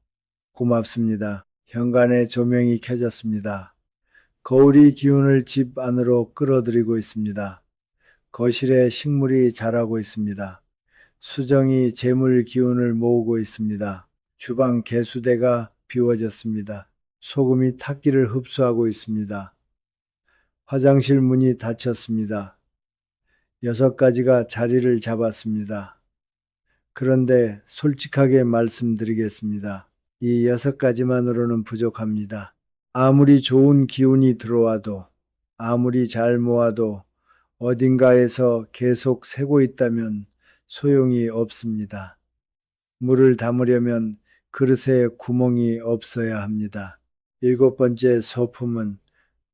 고맙습니다. 현관에 조명이 켜졌습니다. 거울이 기운을 집 안으로 끌어들이고 있습니다. 거실에 식물이 자라고 있습니다. 수정이 재물 기운을 모으고 있습니다. 주방 개수대가 비워졌습니다. 소금이 탁기를 흡수하고 있습니다. 화장실 문이 닫혔습니다. 6가지가 자리를 잡았습니다. 그런데 솔직하게 말씀드리겠습니다. 이 6가지만으로는 부족합니다. 아무리 좋은 기운이 들어와도, 아무리 잘 모아도 어딘가에서 계속 새고 있다면 소용이 없습니다. 물을 담으려면 그릇에 구멍이 없어야 합니다. 7번째 소품은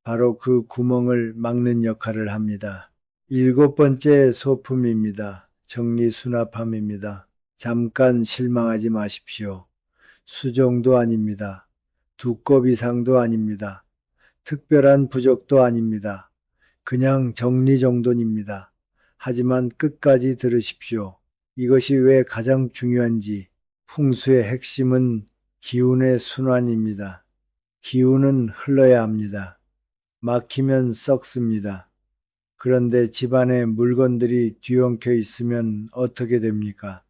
바로 그 구멍을 막는 역할을 합니다. 7번째 소품입니다. 정리수납함입니다. 잠깐 실망하지 마십시오. 수정도 아닙니다. 두꺼비 이상도 아닙니다. 특별한 부족도 아닙니다. 그냥 정리 정돈입니다. 하지만 끝까지 들으십시오. 이것이 왜 가장 중요한지. 풍수의 핵심은 기운의 순환입니다. 기운은 흘러야 합니다. 막히면 썩습니다. 그런데 집안에 물건들이 뒤엉켜 있으면 어떻게 됩니까?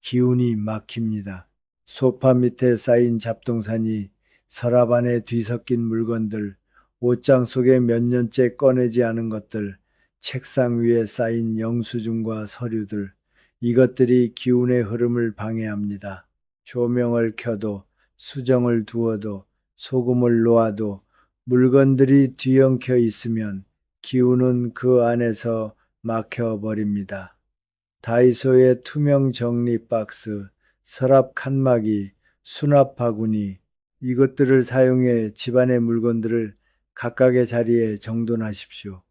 기운이 막힙니다. 소파 밑에 쌓인 잡동사니, 서랍 안에 뒤섞인 물건들, 옷장 속에 몇 년째 꺼내지 않은 것들, 책상 위에 쌓인 영수증과 서류들, 이것들이 기운의 흐름을 방해합니다. 조명을 켜도, 수정을 두어도, 소금을 놓아도 물건들이 뒤엉켜 있으면 기운은 그 안에서 막혀버립니다. 다이소의 투명 정리 박스, 서랍 칸막이, 수납 바구니, 이것들을 사용해 집안의 물건들을 각각의 자리에 정돈하십시오.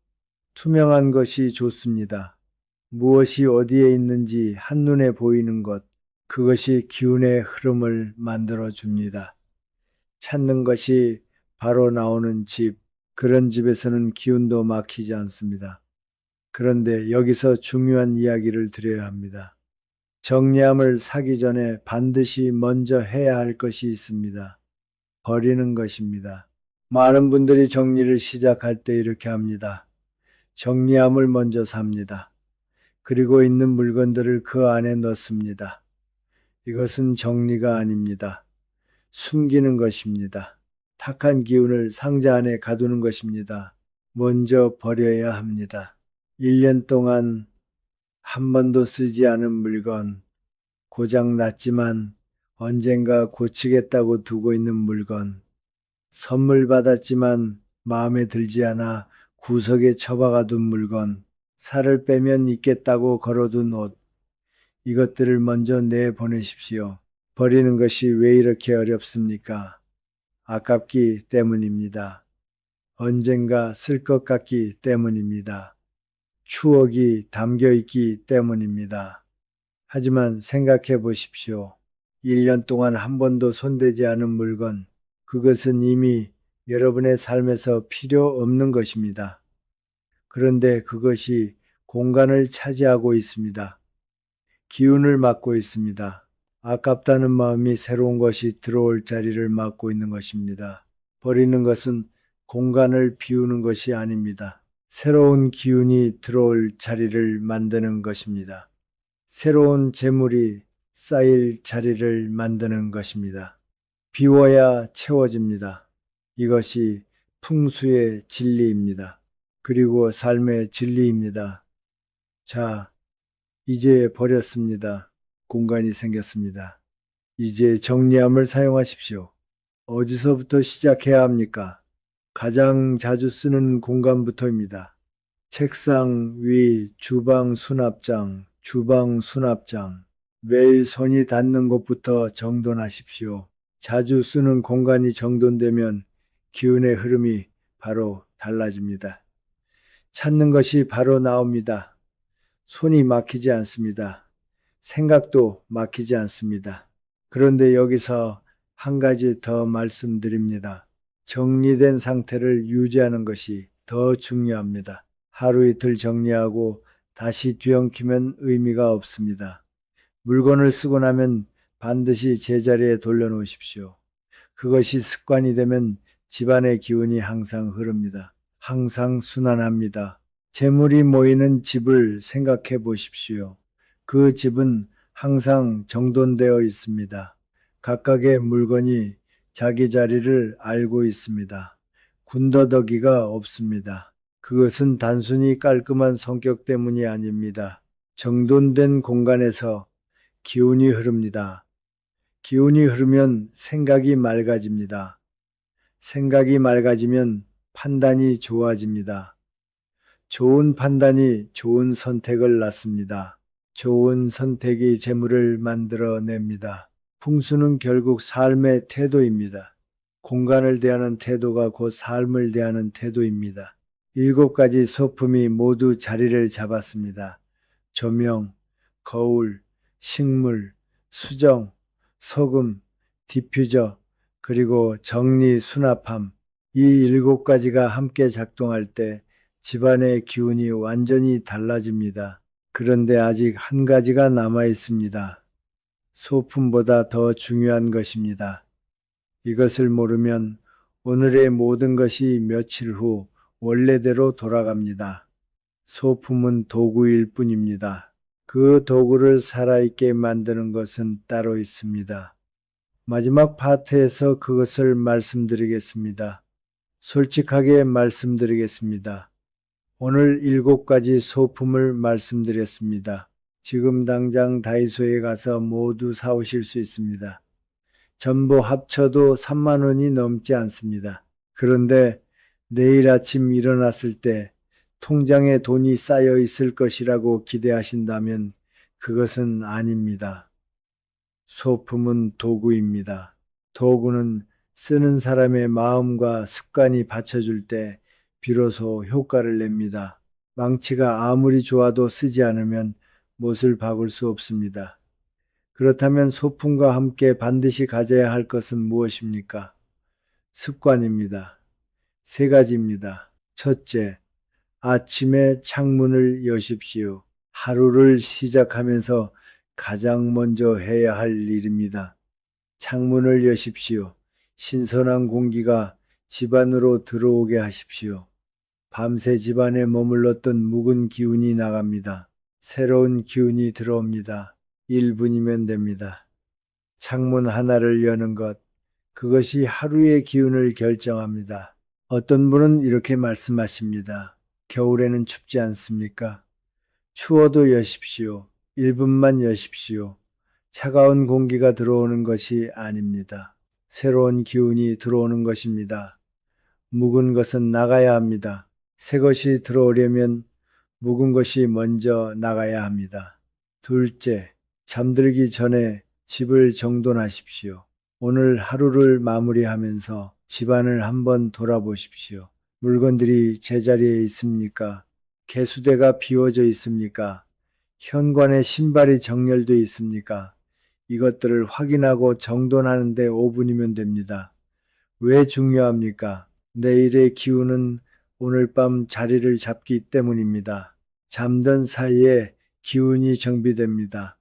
투명한 것이 좋습니다. 무엇이 어디에 있는지 한눈에 보이는 것, 그것이 기운의 흐름을 만들어 줍니다. 찾는 것이 바로 나오는 집, 그런 집에서는 기운도 막히지 않습니다. 그런데 여기서 중요한 이야기를 드려야 합니다. 정리함을 사기 전에 반드시 먼저 해야 할 것이 있습니다. 버리는 것입니다. 많은 분들이 정리를 시작할 때 이렇게 합니다. 정리함을 먼저 삽니다. 그리고 있는 물건들을 그 안에 넣습니다. 이것은 정리가 아닙니다. 숨기는 것입니다. 탁한 기운을 상자 안에 가두는 것입니다. 먼저 버려야 합니다. 1년 동안 한 번도 쓰지 않은 물건, 고장 났지만 언젠가 고치겠다고 두고 있는 물건, 선물 받았지만 마음에 들지 않아 구석에 처박아둔 물건, 살을 빼면 입겠다고 걸어둔 옷, 이것들을 먼저 내보내십시오. 버리는 것이 왜 이렇게 어렵습니까? 아깝기 때문입니다. 언젠가 쓸 것 같기 때문입니다. 추억이 담겨 있기 때문입니다. 하지만 생각해 보십시오. 1년 동안 한 번도 손대지 않은 물건, 그것은 이미 여러분의 삶에서 필요 없는 것입니다. 그런데 그것이 공간을 차지하고 있습니다. 기운을 막고 있습니다. 아깝다는 마음이 새로운 것이 들어올 자리를 막고 있는 것입니다. 버리는 것은 공간을 비우는 것이 아닙니다. 새로운 기운이 들어올 자리를 만드는 것입니다. 새로운 재물이, 쌓일 자리를 만드는 것입니다. 비워야 채워집니다. 이것이 풍수의 진리입니다. 그리고 삶의 진리입니다. 자, 이제 버렸습니다. 공간이 생겼습니다. 이제 정리함을 사용하십시오. 어디서부터 시작해야 합니까? 가장 자주 쓰는 공간부터입니다. 책상 위 주방 수납장, 주방 수납장. 매일 손이 닿는 곳부터 정돈하십시오. 자주 쓰는 공간이 정돈되면 기운의 흐름이 바로 달라집니다. 찾는 것이 바로 나옵니다. 손이 막히지 않습니다. 생각도 막히지 않습니다. 그런데 여기서 한 가지 더 말씀드립니다. 정리된 상태를 유지하는 것이 더 중요합니다. 하루 이틀 정리하고 다시 뒤엉키면 의미가 없습니다. 물건을 쓰고 나면 반드시 제자리에 돌려놓으십시오. 그것이 습관이 되면 집안의 기운이 항상 흐릅니다. 항상 순환합니다. 재물이 모이는 집을 생각해 보십시오. 그 집은 항상 정돈되어 있습니다. 각각의 물건이 자기 자리를 알고 있습니다. 군더더기가 없습니다. 그것은 단순히 깔끔한 성격 때문이 아닙니다. 정돈된 공간에서 기운이 흐릅니다. 기운이 흐르면 생각이 맑아집니다. 생각이 맑아지면 판단이 좋아집니다. 좋은 판단이 좋은 선택을 낳습니다. 좋은 선택이 재물을 만들어냅니다. 풍수는 결국 삶의 태도입니다. 공간을 대하는 태도가 곧 삶을 대하는 태도입니다. 7가지 소품이 모두 자리를 잡았습니다. 조명, 거울, 식물, 수정, 소금, 디퓨저, 그리고 정리, 수납함. 이 7가지가 함께 작동할 때 집안의 기운이 완전히 달라집니다. 그런데 아직 한 가지가 남아 있습니다. 소품보다 더 중요한 것입니다. 이것을 모르면 오늘의 모든 것이 며칠 후 원래대로 돌아갑니다. 소품은 도구일 뿐입니다. 그 도구를 살아있게 만드는 것은 따로 있습니다. 마지막 파트에서 그것을 말씀드리겠습니다. 솔직하게 말씀드리겠습니다. 오늘 7가지 소품을 말씀드렸습니다. 지금 당장 다이소에 가서 모두 사오실 수 있습니다. 전부 합쳐도 3만 원이 넘지 않습니다. 그런데 내일 아침 일어났을 때 통장에 돈이 쌓여 있을 것이라고 기대하신다면 그것은 아닙니다. 소품은 도구입니다. 도구는 쓰는 사람의 마음과 습관이 받쳐줄 때 비로소 효과를 냅니다. 망치가 아무리 좋아도 쓰지 않으면 못을 박을 수 없습니다. 그렇다면 소품과 함께 반드시 가져야 할 것은 무엇입니까? 습관입니다. 3가지입니다. 첫째, 아침에 창문을 여십시오. 하루를 시작하면서 가장 먼저 해야 할 일입니다. 창문을 여십시오. 신선한 공기가 집안으로 들어오게 하십시오. 밤새 집안에 머물렀던 묵은 기운이 나갑니다. 새로운 기운이 들어옵니다. 1분이면 됩니다. 창문 하나를 여는 것, 그것이 하루의 기운을 결정합니다. 어떤 분은 이렇게 말씀하십니다. 겨울에는 춥지 않습니까? 추워도 여십시오. 1분만 여십시오. 차가운 공기가 들어오는 것이 아닙니다. 새로운 기운이 들어오는 것입니다. 묵은 것은 나가야 합니다. 새 것이 들어오려면 묵은 것이 먼저 나가야 합니다. 둘째, 잠들기 전에 집을 정돈하십시오. 오늘 하루를 마무리하면서 집안을 한번 돌아보십시오. 물건들이 제자리에 있습니까? 개수대가 비워져 있습니까? 현관에 신발이 정렬되어 있습니까? 이것들을 확인하고 정돈하는 데 5분이면 됩니다. 왜 중요합니까? 내일의 기운은 오늘 밤 자리를 잡기 때문입니다. 잠든 사이에 기운이 정비됩니다.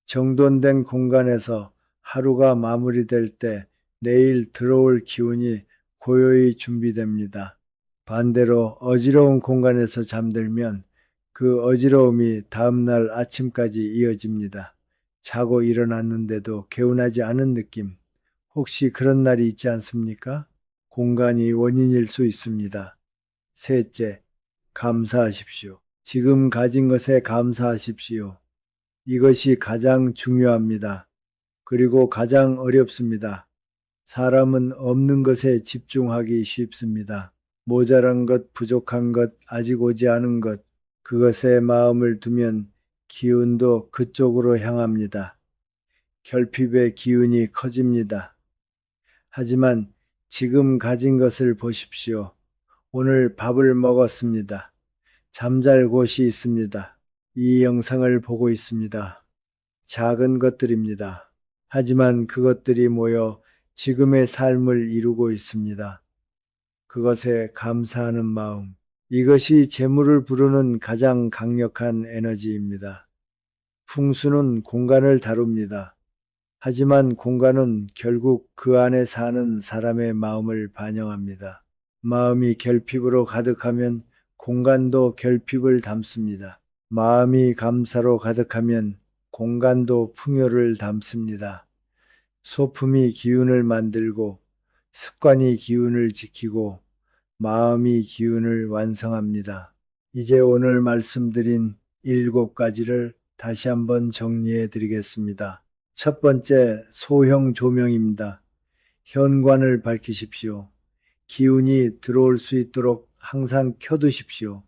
정돈된 공간에서 하루가 마무리될 때 내일 들어올 기운이 고요히 준비됩니다. 반대로 어지러운 공간에서 잠들면 그 어지러움이 다음날 아침까지 이어집니다. 자고 일어났는데도 개운하지 않은 느낌. 혹시 그런 날이 있지 않습니까? 공간이 원인일 수 있습니다. 셋째, 감사하십시오. 지금 가진 것에 감사하십시오. 이것이 가장 중요합니다. 그리고 가장 어렵습니다. 사람은 없는 것에 집중하기 쉽습니다. 모자란 것, 부족한 것, 아직 오지 않은 것, 그것에 마음을 두면 기운도 그쪽으로 향합니다. 결핍의 기운이 커집니다. 하지만 지금 가진 것을 보십시오. 오늘 밥을 먹었습니다. 잠잘 곳이 있습니다. 이 영상을 보고 있습니다. 작은 것들입니다. 하지만 그것들이 모여 지금의 삶을 이루고 있습니다. 그것에 감사하는 마음. 이것이 재물을 부르는 가장 강력한 에너지입니다. 풍수는 공간을 다룹니다. 하지만 공간은 결국 그 안에 사는 사람의 마음을 반영합니다. 마음이 결핍으로 가득하면 공간도 결핍을 담습니다. 마음이 감사로 가득하면 공간도 풍요를 담습니다. 소품이 기운을 만들고 습관이 기운을 지키고 마음이 기운을 완성합니다. 이제 오늘 말씀드린 7가지를 다시 한번 정리해 드리겠습니다. 첫 번째, 소형 조명입니다. 현관을 밝히십시오. 기운이 들어올 수 있도록 항상 켜두십시오.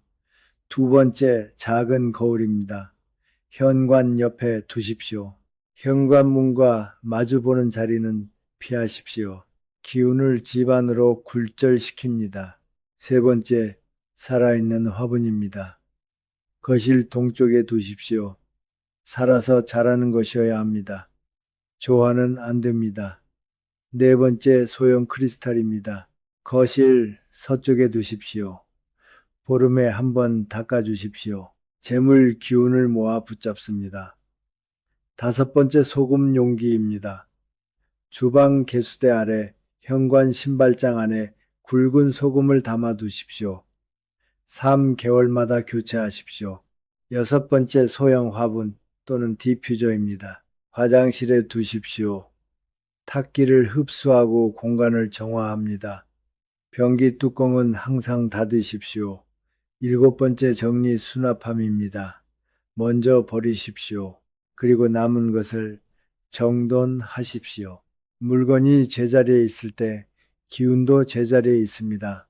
두 번째, 작은 거울입니다. 현관 옆에 두십시오. 현관문과 마주보는 자리는 피하십시오. 기운을 집안으로 굴절시킵니다. 세 번째, 살아있는 화분입니다. 거실 동쪽에 두십시오. 살아서 자라는 것이어야 합니다. 조화는 안 됩니다. 네 번째, 소형 크리스탈입니다. 거실 서쪽에 두십시오. 보름에 한번 닦아주십시오. 재물 기운을 모아 붙잡습니다. 다섯 번째, 소금 용기입니다. 주방 개수대 아래 현관 신발장 안에 굵은 소금을 담아 두십시오. 3개월마다 교체하십시오. 여섯 번째, 소형 화분 또는 디퓨저입니다. 화장실에 두십시오. 탁기를 흡수하고 공간을 정화합니다. 변기 뚜껑은 항상 닫으십시오. 일곱 번째, 정리 수납함입니다. 먼저 버리십시오. 그리고 남은 것을 정돈하십시오. 물건이 제자리에 있을 때 기운도 제자리에 있습니다.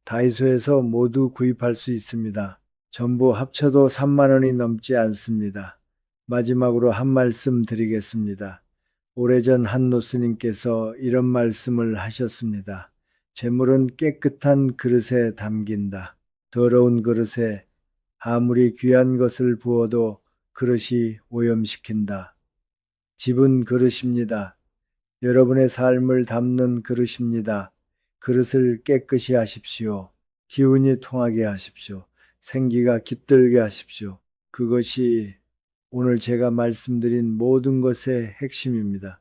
다이소에서 모두 구입할 수 있습니다. 전부 합쳐도 3만 원이 넘지 않습니다. 마지막으로 한 말씀 드리겠습니다. 오래전 한 노스님께서 이런 말씀을 하셨습니다. 재물은 깨끗한 그릇에 담긴다. 더러운 그릇에 아무리 귀한 것을 부어도 그릇이 오염시킨다. 집은 그릇입니다. 여러분의 삶을 담는 그릇입니다. 그릇을 깨끗이 하십시오. 기운이 통하게 하십시오. 생기가 깃들게 하십시오. 그것이 오늘 제가 말씀드린 모든 것의 핵심입니다.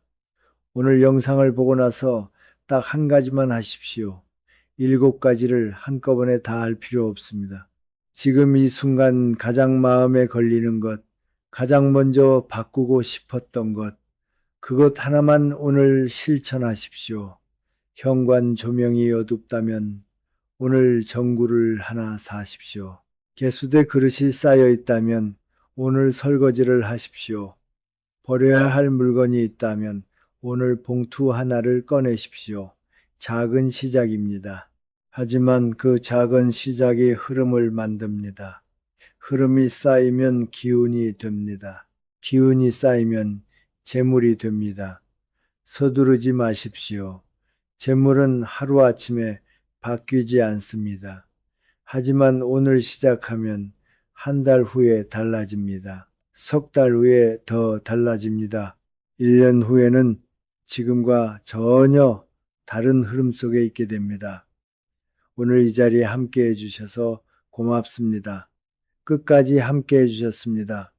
오늘 영상을 보고 나서 딱 한 가지만 하십시오. 7가지를 한꺼번에 다 할 필요 없습니다. 지금 이 순간 가장 마음에 걸리는 것, 가장 먼저 바꾸고 싶었던 것, 그것 하나만 오늘 실천하십시오. 현관 조명이 어둡다면 오늘 전구를 하나 사십시오. 개수대 그릇이 쌓여 있다면 오늘 설거지를 하십시오. 버려야 할 물건이 있다면 오늘 봉투 하나를 꺼내십시오. 작은 시작입니다. 하지만 그 작은 시작이 흐름을 만듭니다. 흐름이 쌓이면 기운이 됩니다. 기운이 쌓이면 재물이 됩니다. 서두르지 마십시오. 재물은 하루아침에 바뀌지 않습니다. 하지만 오늘 시작하면 한 달 후에 달라집니다. 석 달 후에 더 달라집니다. 1년 후에는 지금과 전혀 다른 흐름 속에 있게 됩니다. 오늘 이 자리에 함께 해주셔서 고맙습니다. 끝까지 함께 해주셨습니다.